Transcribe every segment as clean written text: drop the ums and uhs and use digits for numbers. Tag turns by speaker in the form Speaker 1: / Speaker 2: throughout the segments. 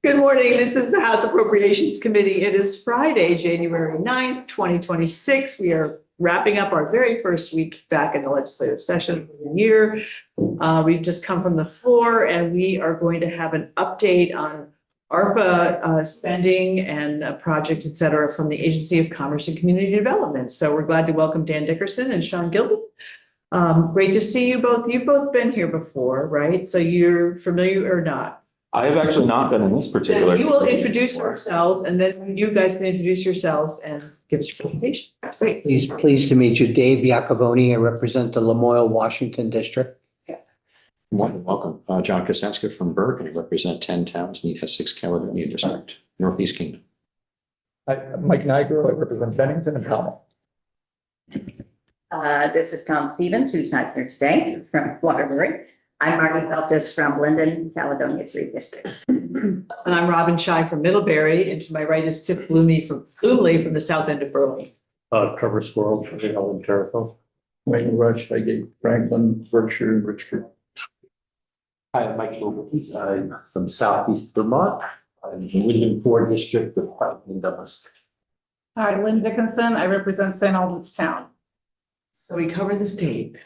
Speaker 1: Good morning. This is the House Appropriations Committee. It is Friday, January 9th, 2026. We are wrapping up our very first week back in the legislative session of the year. We've just come from the floor and we are going to have an update on ARPA spending and projects, et cetera, from the Agency of Commerce and Community Development. So we're glad to welcome Dan Dickerson and Sean Gilpin. Great to see you both. You've both been here before, right? So you're familiar or not?
Speaker 2: I have actually not been in this particular.
Speaker 1: We will introduce ourselves and then you guys can introduce yourselves and give us your presentation. That's great.
Speaker 3: Pleased to meet you, Dave Iacovoni. I represent the Lamoille, Washington district.
Speaker 2: Welcome. John Kosenska from Burke, and I represent 10 towns in the Essex Caledonia district, Northeast Kingdom.
Speaker 4: I'm Mike Nigro. I represent Bennington and Powell.
Speaker 5: This is Tom Stevens, who's not here today, from Waterbury. I'm Marty Feltus from Linden, Caledonia 3 District.
Speaker 1: And I'm Robin Shy from Middlebury, and to my right is Tip Bloomley from the south end of Burley.
Speaker 4: Trevor Squirrel from Ellen Terriffill. Wayne Rush, I gave Franklin, Berkshire, and Richford.
Speaker 6: Hi, I'm Mike Wilkins. I'm from Southeast Vermont. I'm in the Woodland 4 District of Putnam and Douglas.
Speaker 7: Hi, Lynn Dickinson. I represent St. Albans Town.
Speaker 1: So we cover the state.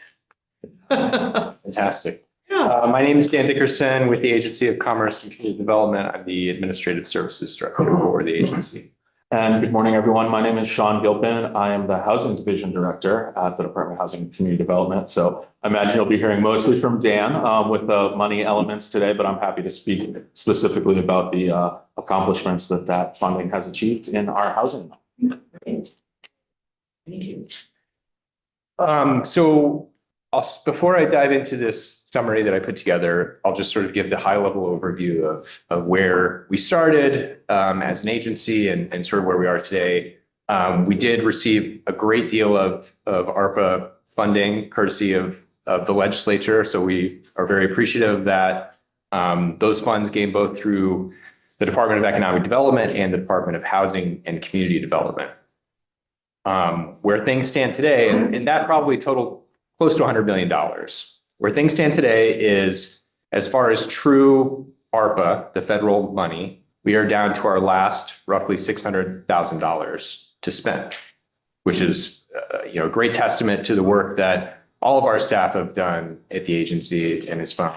Speaker 8: Fantastic.
Speaker 1: Yeah.
Speaker 8: My name is Dan Dickerson with the Agency of Commerce and Community Development. I'm the Administrative Services Director for the agency.
Speaker 2: And good morning, everyone. My name is Sean Gilpin. I am the Housing Division Director at the Department of Housing and Community Development. So I imagine you'll be hearing mostly from Dan with the money elements today, but I'm happy to speak specifically about the accomplishments that funding has achieved in our housing.
Speaker 1: Thank you.
Speaker 8: So before I dive into this summary that I put together, I'll just sort of give the high level overview of where we started as an agency and sort of where we are today. We did receive a great deal of ARPA funding courtesy of the legislature. So we are very appreciative of that. Those funds came both through the Department of Economic Development and the Department of Housing and Community Development. Where things stand today, and that probably totaled close to $100 million. Where things stand today is, as far as true ARPA, the federal money, we are down to our last roughly $600,000 to spend, which is a great testament to the work that all of our staff have done at the agency and is fun.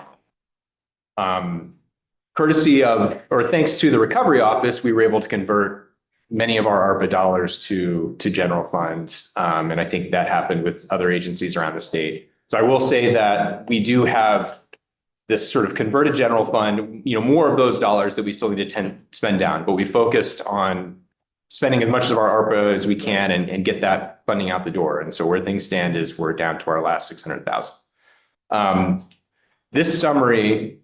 Speaker 8: Courtesy of, or thanks to the Recovery Office, we were able to convert many of our ARPA dollars to general funds. And I think that happened with other agencies around the state. So I will say that we do have this sort of converted general fund, more of those dollars that we still need to spend down, but we focused on spending as much of our ARPA as we can and get that funding out the door. And so where things stand is we're down to our last 600,000. This summary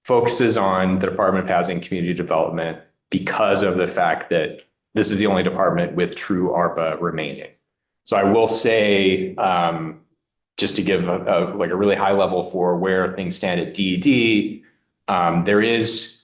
Speaker 8: focuses on the Department of Housing and Community Development because of the fact that this is the only department with true ARPA remaining. So I will say, just to give a really high level for where things stand at DED, there is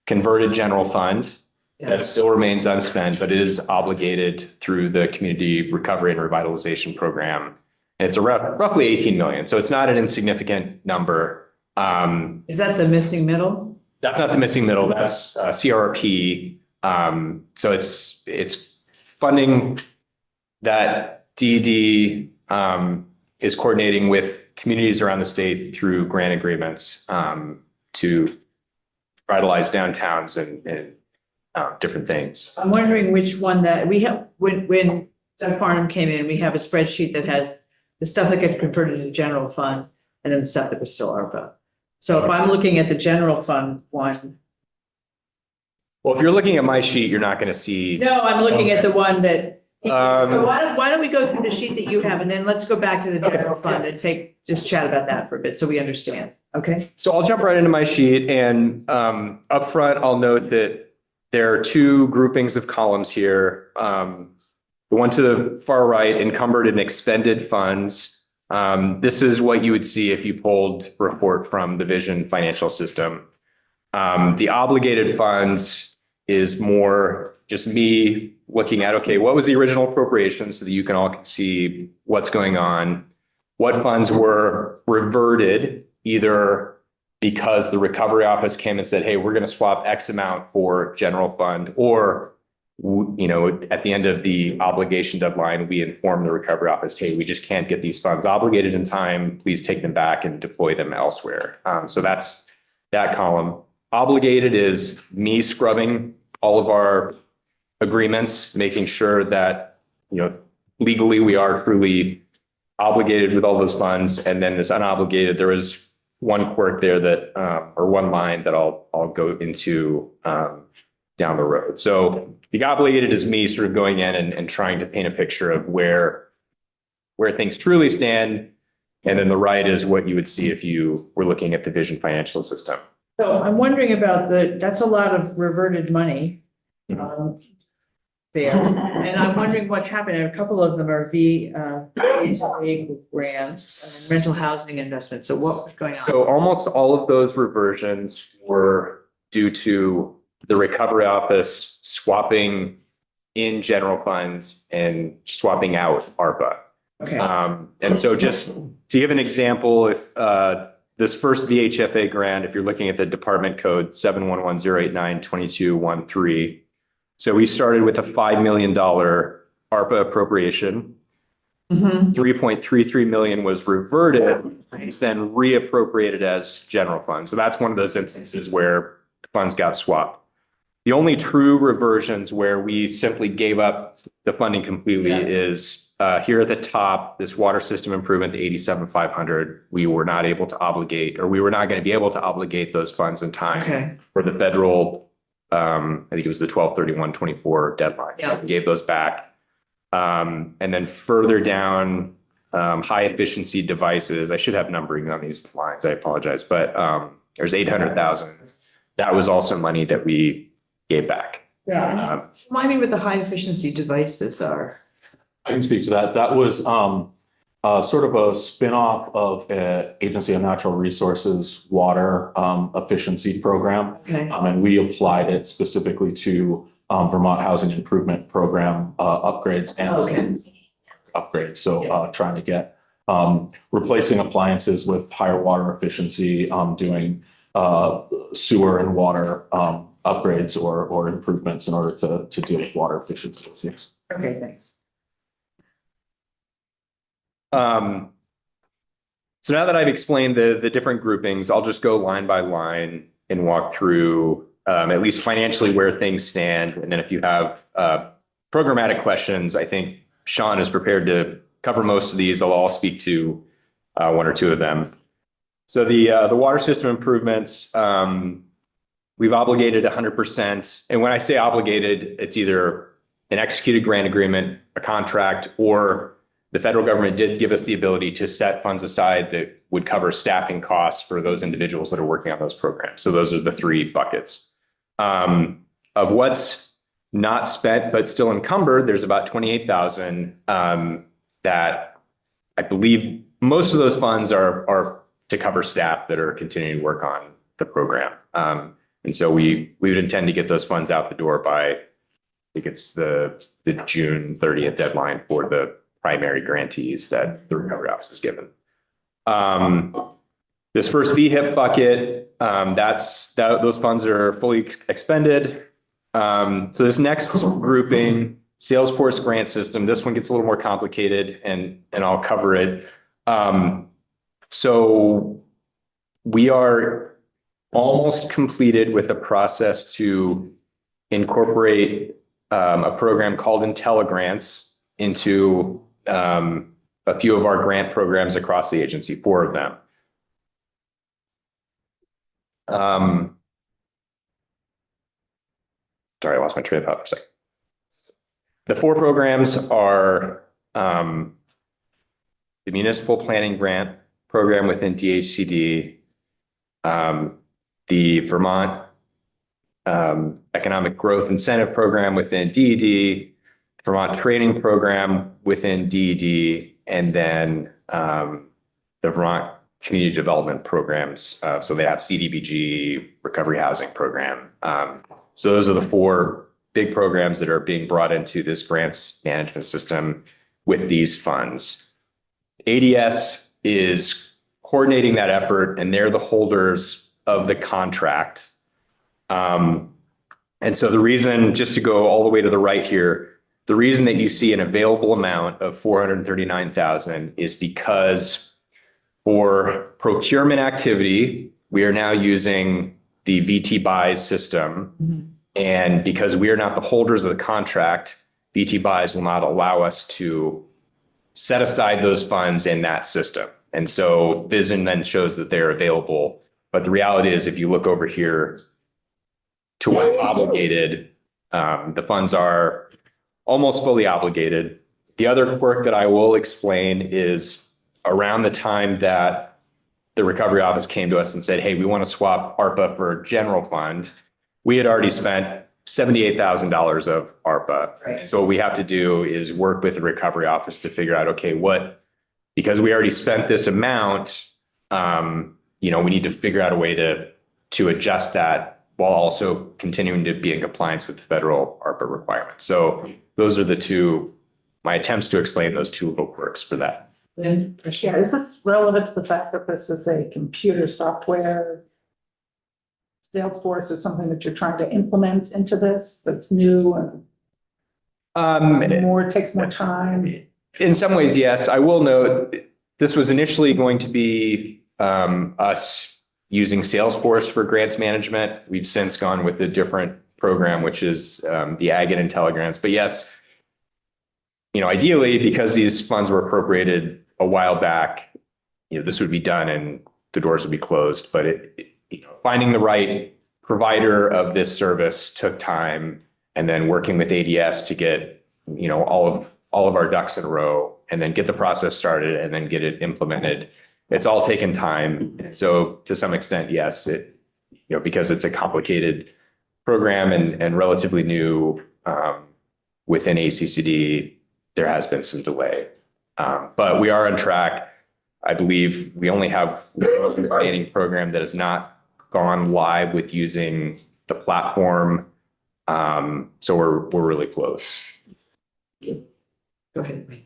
Speaker 8: converted general fund that still remains unspent, but it is obligated through the Community Recovery and Revitalization Program. And it's roughly 18 million. So it's not an insignificant number.
Speaker 1: Is that the missing middle?
Speaker 8: That's not the missing middle. That's CRP. So it's funding that DED is coordinating with communities around the state through grant agreements to revitalize downtowns and different things.
Speaker 1: I'm wondering which one that we have, when Doug Farnham came in, we have a spreadsheet that has the stuff that gets converted to general fund and then the stuff that was still ARPA. So if I'm looking at the general fund one.
Speaker 8: Well, if you're looking at my sheet, you're not going to see.
Speaker 1: No, I'm looking at the one that. So why don't we go through the sheet that you have and then let's go back to the general fund and just chat about that for a bit so we understand. Okay.
Speaker 8: So I'll jump right into my sheet and up front, I'll note that there are two groupings of columns here. The one to the far right, encumbered and expended funds. This is what you would see if you pulled report from the Vision financial system. The obligated funds is more just me looking at, okay, what was the original appropriation so that you can all see what's going on, what funds were reverted either because the recovery office came and said, hey, we're going to swap X amount for general fund, or, at the end of the obligation deadline, we inform the recovery office, hey, we just can't get these funds obligated in time. Please take them back and deploy them elsewhere. So that's that column. Obligated is me scrubbing all of our agreements, making sure that, legally we are truly obligated with all those funds. And then this unobligated, there is one quirk there that, or one line that I'll go into down the road. So the obligated is me sort of going in and trying to paint a picture of where things truly stand. And then the right is what you would see if you were looking at the Vision financial system.
Speaker 1: So I'm wondering about that's a lot of reverted money. There, and I'm wondering what happened. A couple of them are VHA grants, and rental housing investments. So what was going on?
Speaker 8: So almost all of those reversions were due to the recovery office swapping in general funds and swapping out ARPA.
Speaker 1: Okay.
Speaker 8: And so just to give an example, if this first VHFA grant, if you're looking at the department code 711-089-2213, so we started with a $5 million ARPA appropriation. 3.33 million was reverted, it's then reappropriated as general fund. So that's one of those instances where the funds got swapped. The only true reversions where we simply gave up the funding completely is here at the top, this water system improvement, the 87,500. We were not able to obligate, or we were not going to be able to obligate those funds in time for the federal. I think it was the 12/31/24 deadline. So we gave those back. And then further down, high efficiency devices. I should have numbering on these lines. I apologize, but there's 800,000. That was also money that we gave back.
Speaker 1: Yeah. Remind me what the high efficiency devices are.
Speaker 2: I can speak to that. That was sort of a spin-off of Agency of Natural Resources water efficiency program.
Speaker 1: Okay.
Speaker 2: And we applied it specifically to Vermont Housing Improvement Program upgrades and upgrades. So trying to get replacing appliances with higher water efficiency, doing sewer and water upgrades or improvements in order to deal with water efficiency. Yes.
Speaker 1: Okay, thanks.
Speaker 8: So now that I've explained the different groupings, I'll just go line by line and walk through at least financially where things stand. And then if you have programmatic questions, I think Sean is prepared to cover most of these. I'll speak to one or two of them. So the water system improvements, we've obligated 100%. And when I say obligated, it's either an executed grant agreement, a contract, or the federal government did give us the ability to set funds aside that would cover staffing costs for those individuals that are working on those programs. So those are the three buckets. Of what's not spent but still encumbered, there's about 28,000 that I believe most of those funds are to cover staff that are continuing to work on the program. And so we would intend to get those funds out the door by, I think it's the June 30th deadline for the primary grantees that the recovery office has given. This first VHIP bucket, those funds are fully expended. So this next grouping, Salesforce grant system, this one gets a little more complicated and I'll cover it. So we are almost completed with a process to incorporate a program called IntelliGrants into a few of our grant programs across the agency, 4 of them. Sorry, I lost my train of thought for a second. The 4 programs are the Municipal Planning Grant Program within DHCD, the Vermont Economic Growth Incentive Program within DED, Vermont Training Program within DED, and then the Vermont Community Development Programs. So they have CDBG, Recovery Housing Program. So those are the 4 big programs that are being brought into this grants management system with these funds. ADS is coordinating that effort, and they're the holders of the contract. And so the reason, just to go all the way to the right here, the reason that you see an available amount of 439,000 is because for procurement activity, we are now using the VT buys system. And because we are not the holders of the contract, VT buys will not allow us to set aside those funds in that system. And so Vision then shows that they're available. But the reality is, if you look over here to what's obligated, the funds are almost fully obligated. The other quirk that I will explain is around the time that the recovery office came to us and said, hey, we want to swap ARPA for general fund, we had already spent $78,000 of ARPA.
Speaker 5: Right.
Speaker 8: So what we have to do is work with the recovery office to figure out, okay, because we already spent this amount, we need to figure out a way to adjust that while also continuing to be in compliance with the federal ARPA requirements. So those are my attempts to explain those two little quirks for that.
Speaker 7: Yeah, is this relevant to the fact that this is a computer software? Salesforce is something that you're trying to implement into this that's new and takes more time?
Speaker 8: In some ways, yes. I will note this was initially going to be us using Salesforce for grants management. We've since gone with a different program, which is the Ag and Intelligrants. But yes, ideally, because these funds were appropriated a while back, this would be done and the doors would be closed. But finding the right provider of this service took time, and then working with ADS to get all of our ducks in a row, and then get the process started, and then get it implemented. It's all taken time. And so to some extent, yes, because it's a complicated program and relatively new within ACCD, there has been some delay. But we are on track. I believe we only have one remaining program that has not gone live with using the platform. So we're really close.
Speaker 1: Go ahead.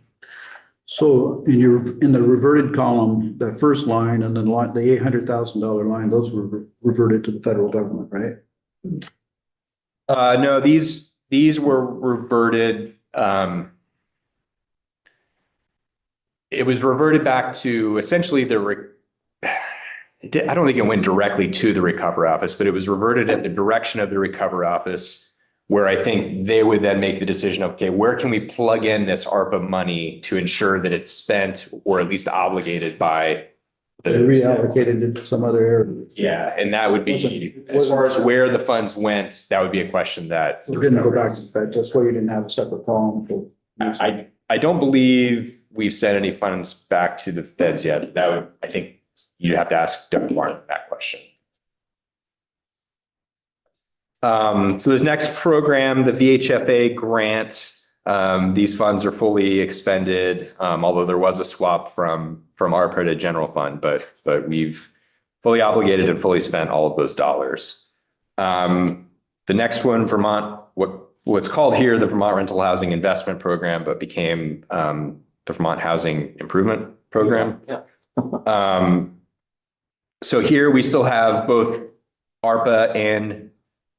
Speaker 4: So in the reverted column, the first line and then the $800,000 line, those were reverted to the federal government, right?
Speaker 8: No, these were reverted. It was reverted back to essentially I don't think it went directly to the recovery office, but it was reverted in the direction of the recovery office, where I think they would then make the decision of, okay, where can we plug in this ARPA money to ensure that it's spent or at least obligated by
Speaker 4: They reallocated it to some other area.
Speaker 8: Yeah, and that would be, as far as where the funds went, that would be a question that.
Speaker 4: We didn't go back to that, that's why you didn't have a separate column for.
Speaker 8: I don't believe we've sent any funds back to the feds yet. That would, I think you'd have to ask Doug Martin that question. So this next program, the VHFA grant, these funds are fully expended, although there was a swap from ARPA to general fund, but we've fully obligated and fully spent all of those dollars. The next one, Vermont, what's called here the Vermont Rental Housing Investment Program, but became the Vermont Housing Improvement Program.
Speaker 2: Yeah.
Speaker 8: So here we still have both ARPA and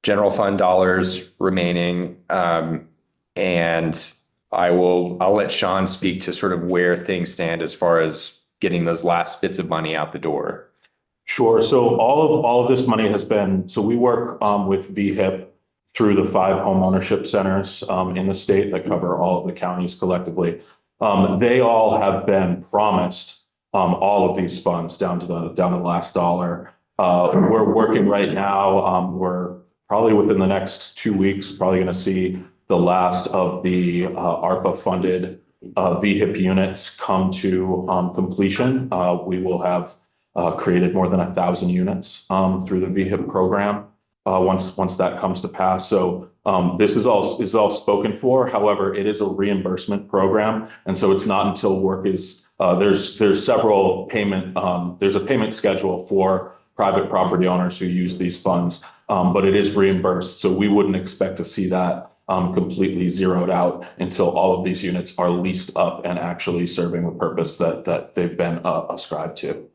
Speaker 8: general fund dollars remaining. And I'll let Sean speak to sort of where things stand as far as getting those last bits of money out the door.
Speaker 2: Sure. So all of this money has been, so we work with VHIP through the 5 home ownership centers in the state that cover all of the counties collectively. They all have been promised all of these funds down to the last dollar. We're working right now. We're probably within the next 2 weeks, probably going to see the last of the ARPA funded VHIP units come to completion. We will have created more than 1,000 units through the VHIP program once that comes to pass. So this is all spoken for. However, it is a reimbursement program, and so it's not until work is there's several payment there's a payment schedule for private property owners who use these funds, but it is reimbursed. So we wouldn't expect to see that completely zeroed out until all of these units are leased up and actually serving the purpose that they've been ascribed to.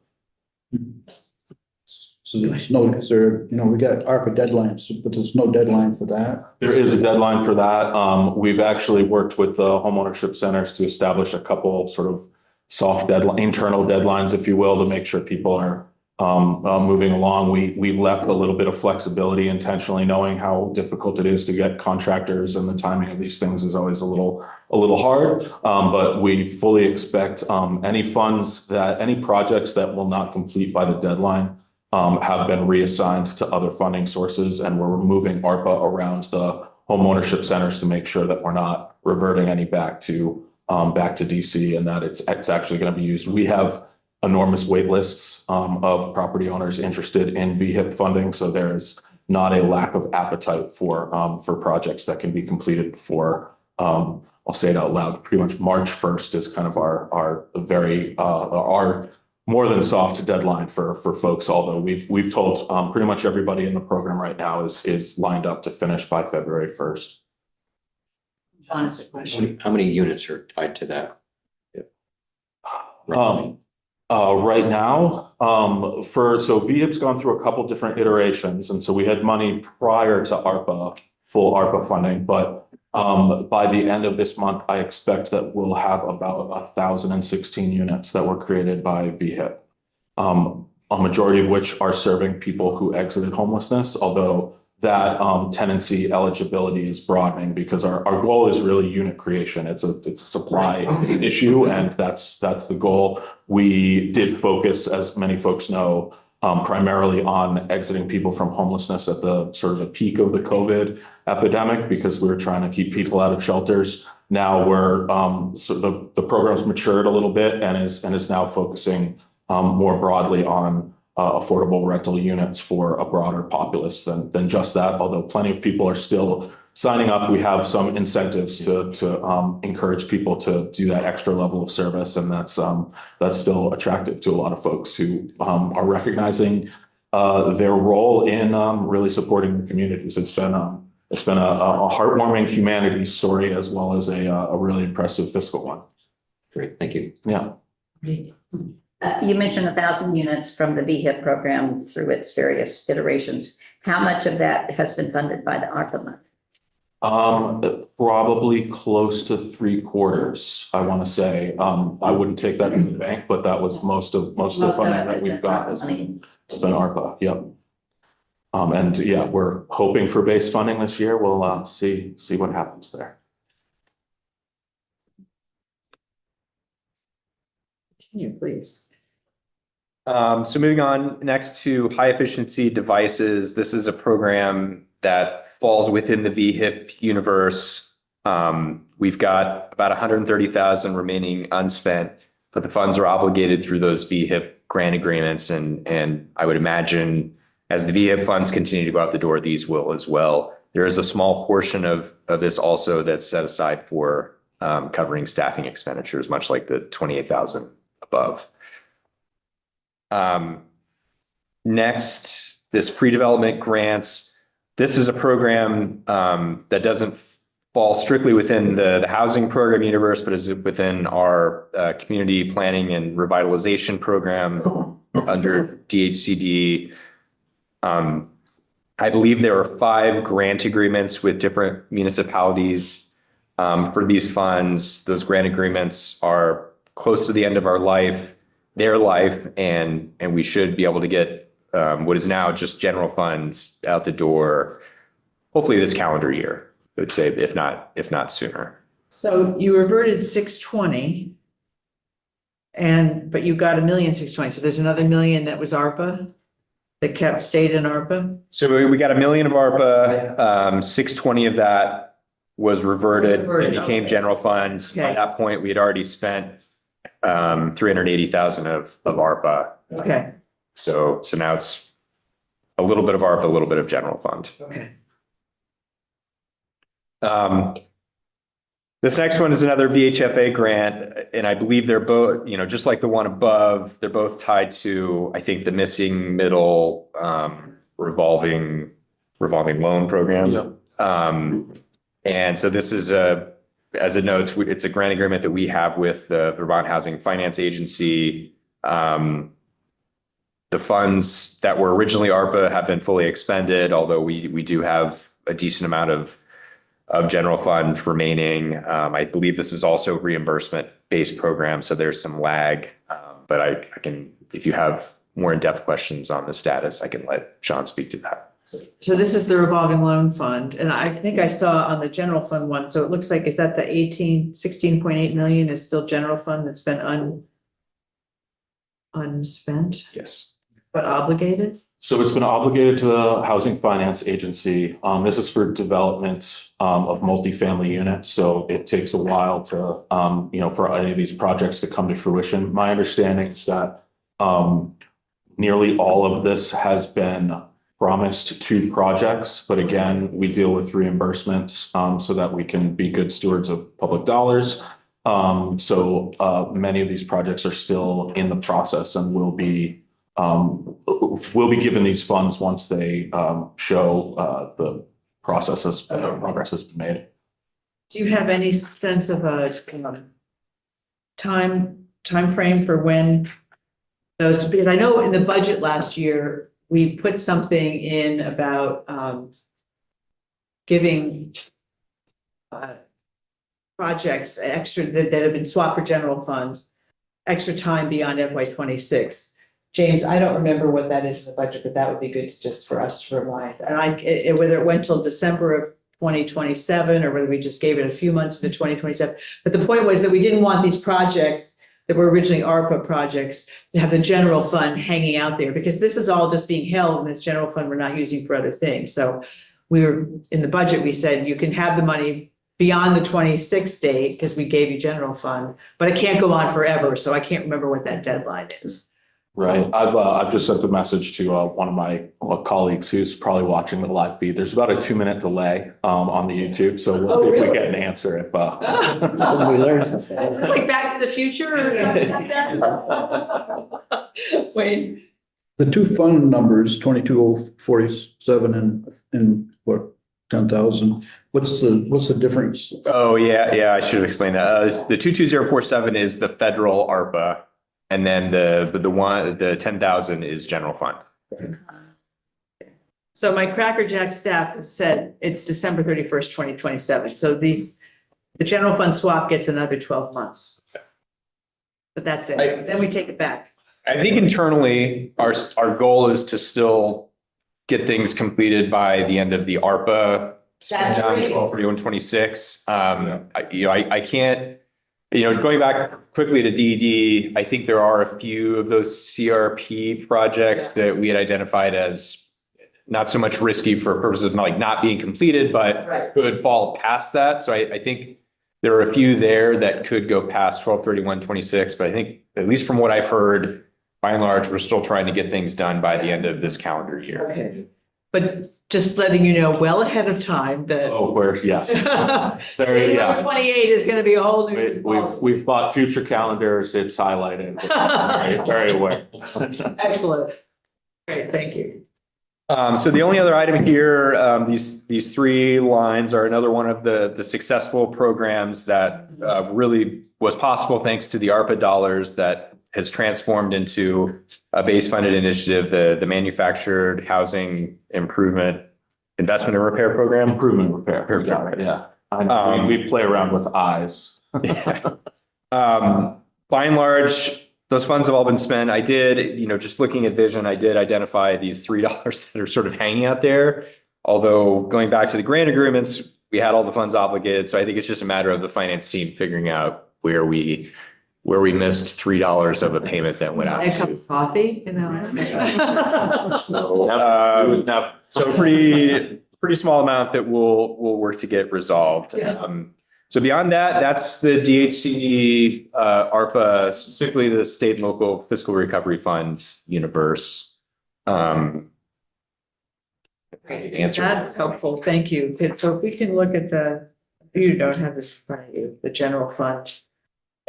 Speaker 4: So there's no, is there, we got ARPA deadlines, but there's no deadline for that.
Speaker 2: There is a deadline for that. We've actually worked with the homeownership centers to establish a couple sort of soft deadline, internal deadlines, if you will, to make sure people are moving along. We left a little bit of flexibility intentionally, knowing how difficult it is to get contractors, and the timing of these things is always a little hard. But we fully expect any projects that will not complete by the deadline have been reassigned to other funding sources, and we're moving ARPA around the homeownership centers to make sure that we're not reverting any back to DC, and that it's actually going to be used. We have enormous wait lists of property owners interested in VHIP funding, so there's not a lack of appetite for projects that can be completed before, I'll say it out loud, pretty much March 1st is kind of our more than soft deadline for folks, although we've told pretty much everybody in the program right now is lined up to finish by February 1st.
Speaker 1: John, it's a question.
Speaker 6: How many units are tied to that?
Speaker 2: Right now, so VHIP's gone through a couple different iterations, and so we had money prior to ARPA, full ARPA funding, but by the end of this month, I expect that we'll have about 1,016 units that were created by VHIP. A majority of which are serving people who exited homelessness, although that tenancy eligibility is broadening because our goal is really unit creation. It's a supply issue, and that's the goal. We did focus, as many folks know, primarily on exiting people from homelessness at the sort of the peak of the COVID epidemic, because we were trying to keep people out of shelters. Now we're so the program's matured a little bit and is now focusing more broadly on affordable rental units for a broader populace than just that. Although plenty of people are still signing up, we have some incentives to encourage people to do that extra level of service, and that's still attractive to a lot of folks who are recognizing their role in really supporting the communities. It's been a heartwarming humanities story as well as a really impressive fiscal one.
Speaker 6: Great, thank you.
Speaker 2: Yeah.
Speaker 5: You mentioned 1,000 units from the VHIP program through its various iterations. How much of that has been funded by the ARPA money?
Speaker 2: Probably close to 3/4, I want to say. I wouldn't take that to the bank, but that was most of the funding that we've got has been ARPA. Yep. And yeah, we're hoping for base funding this year. We'll see what happens there.
Speaker 1: Continue, please.
Speaker 8: So moving on next to high efficiency devices. This is a program that falls within the VHIP universe. We've got about 130,000 remaining unspent, but the funds are obligated through those VHIP grant agreements. And I would imagine as the VHIP funds continue to go out the door, these will as well. There is a small portion of this also that's set aside for covering staffing expenditures, much like the 28,000 above. Next, this pre-development grants. This is a program that doesn't fall strictly within the housing program universe, but is within our community planning and revitalization program under DHCD. I believe there are 5 grant agreements with different municipalities for these funds. Those grant agreements are close to the end of their life, and we should be able to get what is now just general funds out the door, hopefully this calendar year, I would say, if not sooner.
Speaker 1: So you reverted 620. But you got 1,620,000. So there's another million that was ARPA that stayed in ARPA.
Speaker 8: So we got $1 million of ARPA, 620 of that was reverted and became general funds. By
Speaker 1: Okay.
Speaker 8: that point, we had already spent 380,000 of ARPA.
Speaker 1: Okay.
Speaker 8: So now it's a little bit of ARPA, a little bit of general fund.
Speaker 1: Okay.
Speaker 8: This next one is another VHFA grant, and I believe they're both, just like the one above, they're both tied to, I think, the missing middle revolving loan program.
Speaker 2: Yep.
Speaker 8: And so this is as it notes, it's a grant agreement that we have with the Vermont Housing Finance Agency. The funds that were originally ARPA have been fully expended, although we do have a decent amount of general fund remaining. I believe this is also reimbursement-based program, so there's some lag. But I can, if you have more in-depth questions on the status, I can let Sean speak to that.
Speaker 1: So this is the revolving loan fund, and I think I saw on the general fund one, so it looks like, is that the 16.8 million is still general fund that's been unspent,
Speaker 8: Yes.
Speaker 1: but obligated?
Speaker 2: So it's been obligated to the Housing Finance Agency. This is for development of multifamily units. So it takes a while to, for any of these projects to come to fruition. My understanding is that nearly all of this has been promised to projects, but again, we deal with reimbursements so that we can be good stewards of public dollars. So many of these projects are still in the process and will be given these funds once they show the progress has been made.
Speaker 1: Do you have any sense of a time frame for when those, because I know in the budget last year, we put something in about giving projects extra that have been swapped for general fund, extra time beyond FY26. James, I don't remember what that is in the budget, but that would be good to just for us to remind. And whether it went till December of 2027 or whether we just gave it a few months into 2027. But the point was that we didn't want these projects that were originally ARPA projects to have the general fund hanging out there, because this is all just being held in this general fund we're not using for other things. So we were in the budget, we said you can have the money beyond the 26th date because we gave you general fund, but it can't go on forever. So I can't remember what that deadline is.
Speaker 2: Right. I've just sent a message to one of my colleagues who's probably watching the live feed. There's about a 2-minute delay on the YouTube. So we'll see if we get an answer if
Speaker 3: We learned
Speaker 1: Is
Speaker 3: something.
Speaker 1: this like Back to the Future or something like that? Wait,
Speaker 4: The two fund numbers, 22,047 and what, 10,000, what's the difference?
Speaker 8: Oh, yeah, I should have explained that. The 22047 is the federal ARPA, and then the 10,000 is general fund.
Speaker 1: so my Cracker Jack staff has said it's December 31st, 2027. So the general fund swap gets another 12 months. But that's it. Then we take it back.
Speaker 8: I think internally, our goal is to still get things completed by the end of the ARPA.
Speaker 1: That's great.
Speaker 8: 12/31/26. I can't, going back quickly to DED, I think there are a few of those CRP projects that we had identified as not so much risky for purposes of not being completed, but
Speaker 1: Right.
Speaker 8: could fall past that. So I think there are a few there that could go past 12/31/26, but I think, at least from what I've heard, by and large, we're still trying to get things done by the end of this calendar year.
Speaker 1: Okay. But just letting you know well ahead of time that.
Speaker 2: yes. There,
Speaker 1: January
Speaker 2: yeah.
Speaker 1: 28 is going to be a whole new.
Speaker 2: We've bought future calendars. It's highlighted. Very aware.
Speaker 1: Excellent. Great, thank you.
Speaker 8: So the only other item here, these three lines are another one of the successful programs that really was possible thanks to the ARPA dollars that has transformed into a base funded initiative, the Manufactured Housing Improvement Investment and Repair Program.
Speaker 2: Improvement repair. Got it, yeah. We play around with eyes.
Speaker 8: By and large, those funds have all been spent. I did, just looking at vision, I did identify these $3 that are sort of hanging out there. Although going back to the grant agreements, we had all the funds obligated. So I think it's just a matter of the finance team figuring out where we missed $3 of a payment that went out
Speaker 1: A cup
Speaker 8: to.
Speaker 1: of coffee,
Speaker 8: So pretty small amount that we'll work to get resolved.
Speaker 1: Yeah.
Speaker 8: So beyond that, that's the DHCD, ARPA, specifically the state and local fiscal recovery funds universe. Answer.
Speaker 1: That's helpful, thank you. So if we can look at you don't have this in front of you, the general fund.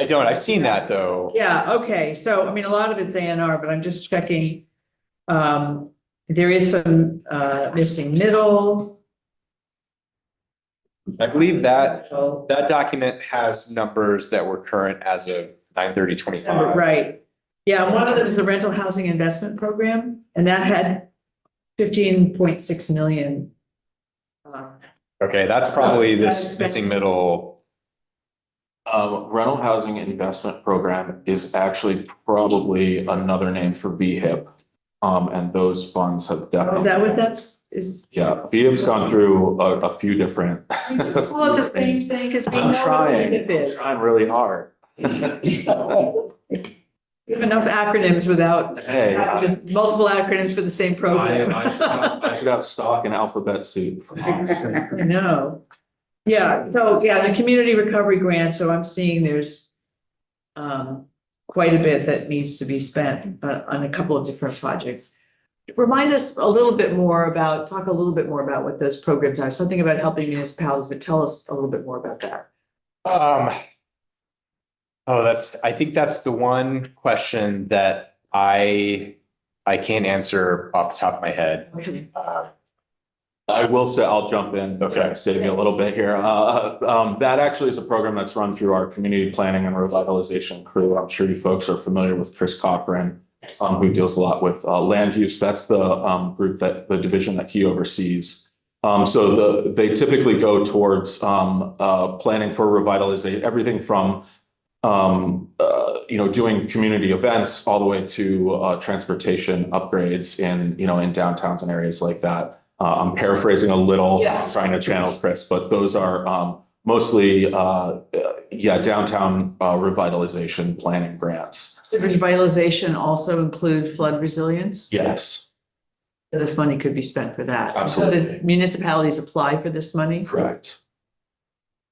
Speaker 8: I don't, I've seen that though.
Speaker 1: Yeah, okay, so a lot of it's ANR, but I'm just checking. There is some missing middle.
Speaker 8: I believe that document has numbers that were current as of 9/30/25.
Speaker 1: Right, Yeah, one of them is the rental housing investment program, and that had 15.6 million.
Speaker 8: Okay, that's probably this missing middle.
Speaker 2: Rental housing investment program is actually probably another name for VHIP. And those funds have
Speaker 1: Is
Speaker 2: definitely.
Speaker 1: that what that's, is?
Speaker 2: Yeah, VHIP's gone through a few different.
Speaker 1: Call it the same thing, because we know
Speaker 2: I'm
Speaker 1: what
Speaker 2: trying,
Speaker 1: VHIP is.
Speaker 2: trying really hard.
Speaker 1: We have enough acronyms without,
Speaker 2: Hey,
Speaker 1: with multiple acronyms for the same program.
Speaker 2: I should have stock in alphabet soup.
Speaker 1: I know. Yeah, so, yeah, the community recovery grant, so I'm seeing there's quite a bit that needs to be spent on a couple of different projects. Remind us a little bit more about, talk a little bit more about what those programs are, something about helping municipalities, but tell us a little bit more about that.
Speaker 8: I think that's the one question that I can't answer off the top of my head.
Speaker 1: Okay.
Speaker 2: I will say, I'll jump in,
Speaker 8: Okay.
Speaker 2: save you a little bit here. That actually is a program that's run through our community planning and revitalization crew. I'm sure you folks are familiar with Chris Cochran, who deals a lot with land use. That's the group that the division that he oversees. So they typically go towards planning for revitalization, everything from doing community events all the way to transportation upgrades in downtowns and areas like that. I'm paraphrasing a little,
Speaker 1: Yes.
Speaker 2: trying to channel Chris, but those are mostly downtown revitalization planning grants.
Speaker 1: Does revitalization also include flood resilience?
Speaker 2: Yes,
Speaker 1: So this money could be spent for that.
Speaker 2: Absolutely.
Speaker 1: So the municipalities apply for this money?
Speaker 2: correct.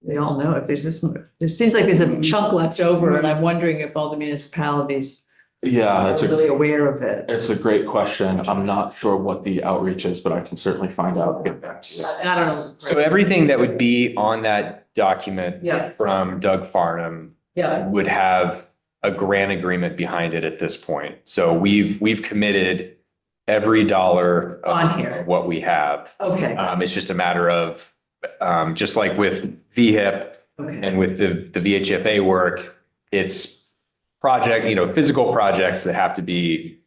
Speaker 1: They all know if there's this, it seems like there's a chunk left over, and I'm wondering if all the municipalities
Speaker 2: Yeah,
Speaker 1: are really aware of it.
Speaker 2: it's a great question. I'm not sure what the outreach is, but I can certainly find out and get back to you.
Speaker 1: And I don't know.
Speaker 8: So everything that would be on that document
Speaker 1: Yeah.
Speaker 8: from Doug Farnham
Speaker 1: Yeah,
Speaker 8: would have a grant agreement behind it at this point. So we've committed every dollar
Speaker 1: On
Speaker 8: of
Speaker 1: here.
Speaker 8: what we have.
Speaker 1: okay,
Speaker 8: It's just a matter of, just like with VHIP
Speaker 1: okay.
Speaker 8: and with the VHFA work, it's physical projects that have to be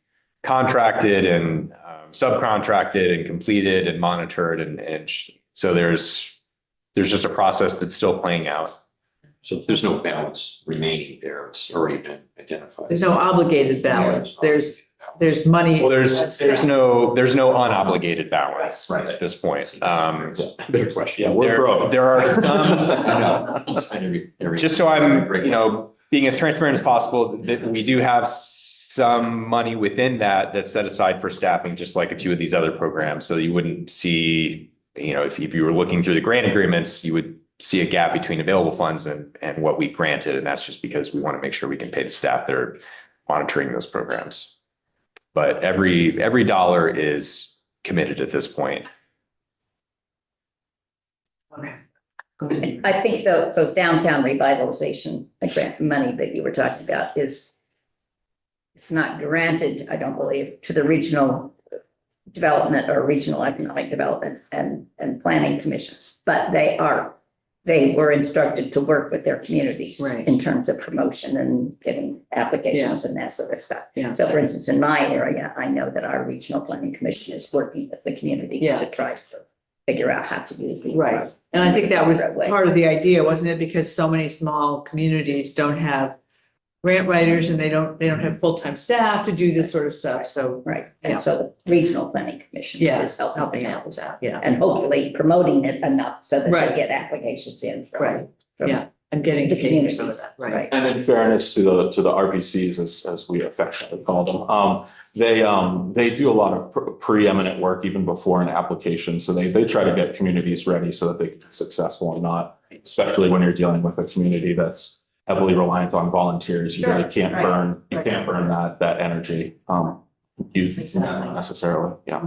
Speaker 8: contracted and subcontracted and completed and monitored. And so there's just a process that's still playing out.
Speaker 6: So there's no balance remaining there. It's already been identified.
Speaker 1: There's no obligated balance. There's money.
Speaker 8: Well, there's no unobligated balance
Speaker 6: Right.
Speaker 8: at this point.
Speaker 6: Better question.
Speaker 2: Yeah, we're broke.
Speaker 8: There are some,
Speaker 6: Every-
Speaker 8: just so I'm, being as transparent as possible, that we do have some money within that's set aside for staffing, just like a few of these other programs. So you wouldn't see, if you were looking through the grant agreements, you would see a gap between available funds and what we granted. And that's just because we want to make sure we can pay the staff that are monitoring those programs. But every dollar is committed at this point.
Speaker 1: Okay. Go ahead.
Speaker 5: I think those downtown revitalization grant money that you were talking about it's not granted, I don't believe, to the regional development or regional economic development and planning commissions, but they were instructed to work with their communities
Speaker 1: Right.
Speaker 5: in terms of promotion and getting applications and that sort of stuff.
Speaker 1: Yeah.
Speaker 5: So for instance, in my area, I know that our regional planning commission is working with the communities
Speaker 1: Yeah.
Speaker 5: to try to figure out how to use these.
Speaker 1: Right. And I think that was
Speaker 5: Right.
Speaker 1: part of the idea, wasn't it? Because so many small communities don't have grant writers and they don't have full-time staff to do this sort of stuff. So,
Speaker 5: Right,
Speaker 1: Yeah.
Speaker 5: and so the regional planning commission
Speaker 1: yeah,
Speaker 5: is helping out
Speaker 1: with that. Yeah.
Speaker 5: and hopefully promoting it enough so that
Speaker 1: Right.
Speaker 5: they get applications in
Speaker 1: Right.
Speaker 5: from
Speaker 1: Yeah. And getting
Speaker 5: the
Speaker 1: to pay for some of
Speaker 5: communities.
Speaker 1: that. Right.
Speaker 5: Right.
Speaker 2: And in fairness to the RPCs, as we affectionately call them, they do a lot of preeminent work even before an application. So they try to get communities ready so that they can be successful and not, especially when you're dealing with a community that's heavily reliant on volunteers. You really can't
Speaker 1: Right.
Speaker 2: burn, you
Speaker 1: Right.
Speaker 2: can't burn that energy. You
Speaker 1: Exactly.
Speaker 2: necessarily, yeah.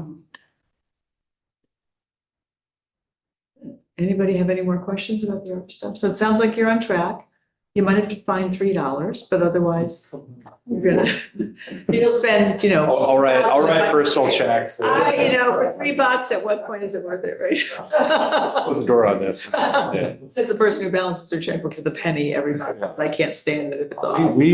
Speaker 1: Anybody have any more questions about the ARPA stuff? So it sounds like you're on track. You might have to find $3, but otherwise you'll spend,
Speaker 8: I'll write personal checks.
Speaker 1: for $3, at what point is it worth it, right?
Speaker 8: Close the door on this. Yeah.
Speaker 1: Says the person who balances their checkbook with a penny every month. I can't stand it if it's off.
Speaker 2: We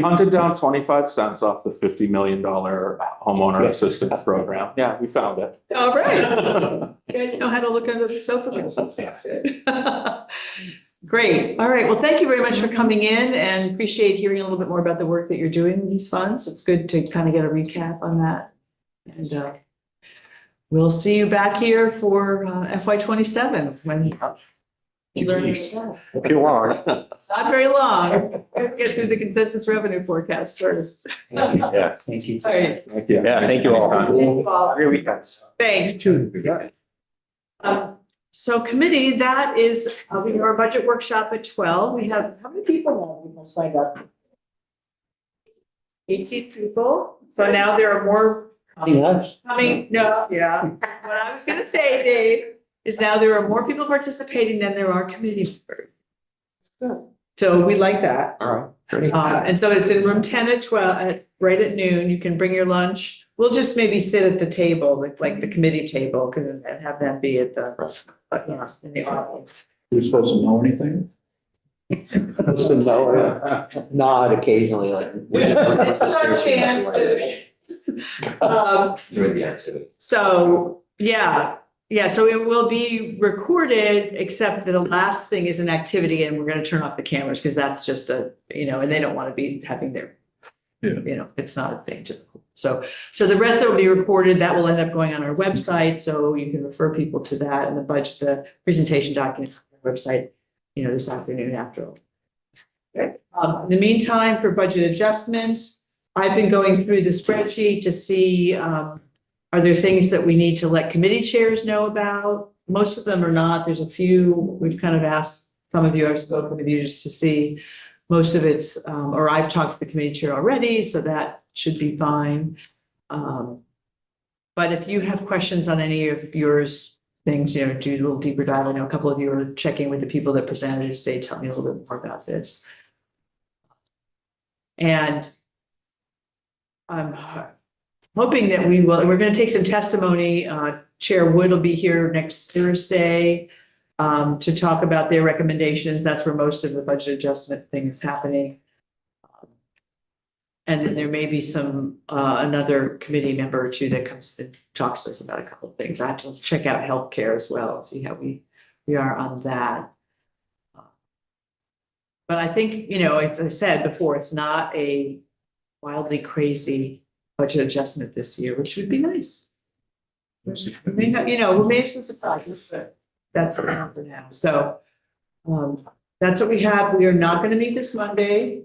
Speaker 2: hunted down 25 cents off the $50 million homeowner assistance program. Yeah, we found it.
Speaker 1: All right. You guys know how to look under the sofa. That's good. Great. All right. Well, thank you very much for coming in and appreciate hearing a little bit more about the work that you're doing with these funds. It's good to kind of get a recap on that. And we'll see you back here for FY27 when you learn. It's
Speaker 8: Too long.
Speaker 1: not very long. Get through the consensus revenue forecast first.
Speaker 8: Yeah.
Speaker 3: Thank you.
Speaker 1: All right.
Speaker 8: Yeah, thank you all.
Speaker 1: Thank you all.
Speaker 8: Great weekends.
Speaker 1: Thanks. So committee, that is, we have our budget workshop at 12. We have, how many people now? We signed up. 18 people. So now there are more coming. No, yeah. What I was gonna say, Dave, is now there are more people participating than there are committee members. So we like that.
Speaker 2: All right. Great.
Speaker 1: And so it's in room 10 at 12, right at noon. You can bring your lunch. We'll just maybe sit at the table, like the committee table, and have them be at the, in the audience.
Speaker 4: You're supposed to know anything?
Speaker 3: So nod occasionally, like.
Speaker 1: This is our chance to.
Speaker 6: You're the activity.
Speaker 1: So, so it will be recorded, except that the last thing is an activity and we're gonna turn off the cameras, because that's just and they don't want to be having their, it's not a thing to. So the rest of it will be recorded. That will end up going on our website, so you can refer people to that and the presentation documents on our website, this afternoon after all. Okay. In the meantime, for budget adjustments, I've been going through the spreadsheet to see, are there things that we need to let committee chairs know about? Most of them are not. There's a few, we've kind of asked some of you, I've spoken with you just to see. Most of it's, or I've talked to the committee chair already, so that should be fine. But if you have questions on any of yours things, do a little deeper dive. I know a couple of you are checking with the people that presented to say, tell me a little bit more about this. And I'm hoping that we're going to take some testimony. Chair Wood will be here next Thursday to talk about their recommendations. That's where most of the budget adjustment thing is happening. And then there may be some, another committee member or two that comes and talks to us about a couple of things. I have to check out healthcare as well and see how we are on that. But I think, as I said before, it's not a wildly crazy budget adjustment this year, which would be nice. We may have, we may have some surprises, but that's what we have for now. So that's what we have. We are not going to meet this Monday.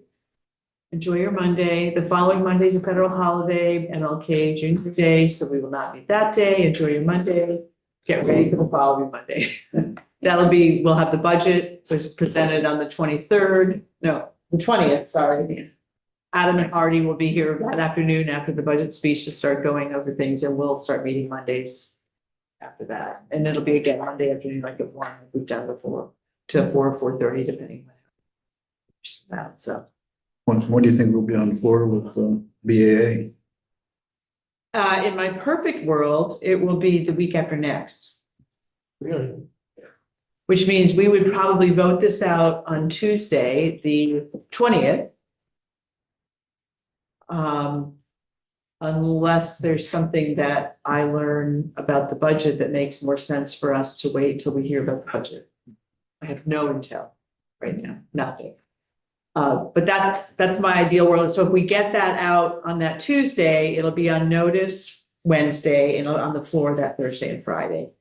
Speaker 1: Enjoy your Monday. The following Monday is a federal holiday, MLK Junior Day, so we will not meet that day. Enjoy your Monday. Get ready for the following Monday. We'll have the budget, so it's presented on the 23rd, no, the 20th, sorry. Adam and Hardy will be here that afternoon after the budget speech to start going over things, and we'll start meeting Mondays after that. And it'll be again Monday afternoon, like at 1, like we've done before, to 4 or 4:30, depending on that. So.
Speaker 4: When do you think we'll be on the floor with BAA?
Speaker 1: In my perfect world, it will be the week after next.
Speaker 3: Really?
Speaker 1: Which means we would probably vote this out on Tuesday, the 20th. Unless there's something that I learn about the budget that makes more sense for us to wait till we hear about the budget. I have no intel right now, nothing. But that's my ideal world. So if we get that out on that Tuesday, it'll be on notice Wednesday and on the floor that Thursday and Friday.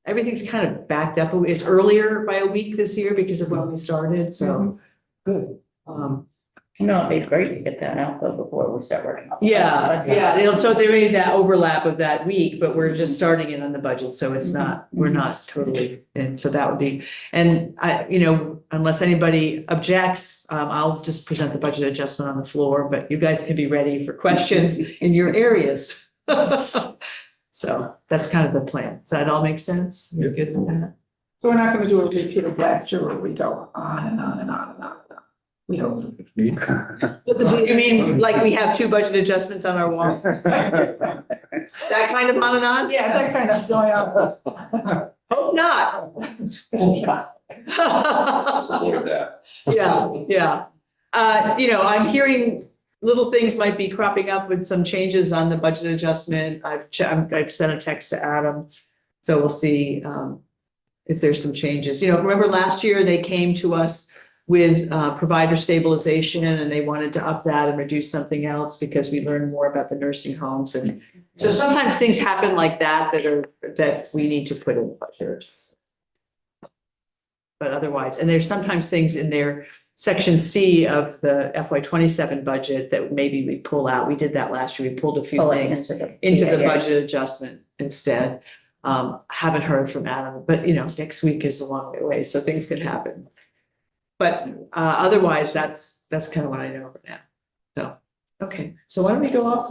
Speaker 1: Everything's kind of backed up. It's earlier by a week this year because of when we started, so good.
Speaker 5: It'd be great to get that out though before we start working.
Speaker 1: So there is that overlap of that week, but we're just starting it on the budget, so it's not, we're not totally, and so that would be, and unless anybody objects, I'll just present the budget adjustment on the floor, but you guys can be ready for questions in your areas. So that's kind of the plan. Does that all make sense? You're good with that?
Speaker 7: So we're not gonna do a repeat of last year where we go on and on and on and on. And on. We hope.
Speaker 1: You mean like we have 2 budget adjustments on our wall? That kind of on and on?
Speaker 7: Yeah, that kind of going on.
Speaker 1: Hope not. Yeah, yeah. I'm hearing little things might be cropping up with some changes on the budget adjustment. I've sent a text to Adam. So we'll see, if there's some changes. Remember last year they came to us with, provider stabilization and they wanted to up that and reduce something else because we learned more about the nursing homes. And so sometimes things happen like that that we need to put in the budget. But otherwise, and there's sometimes things in there, section C of the FY 27 budget that maybe we pull out. We did that last year. We pulled a few
Speaker 5: Pull it
Speaker 1: things
Speaker 5: into
Speaker 1: into the
Speaker 5: yeah.
Speaker 1: budget adjustment instead. Haven't heard from Adam, but next week is a long way away, so things could happen. But otherwise, that's kind of what I know for now. So, okay, so why don't we go off?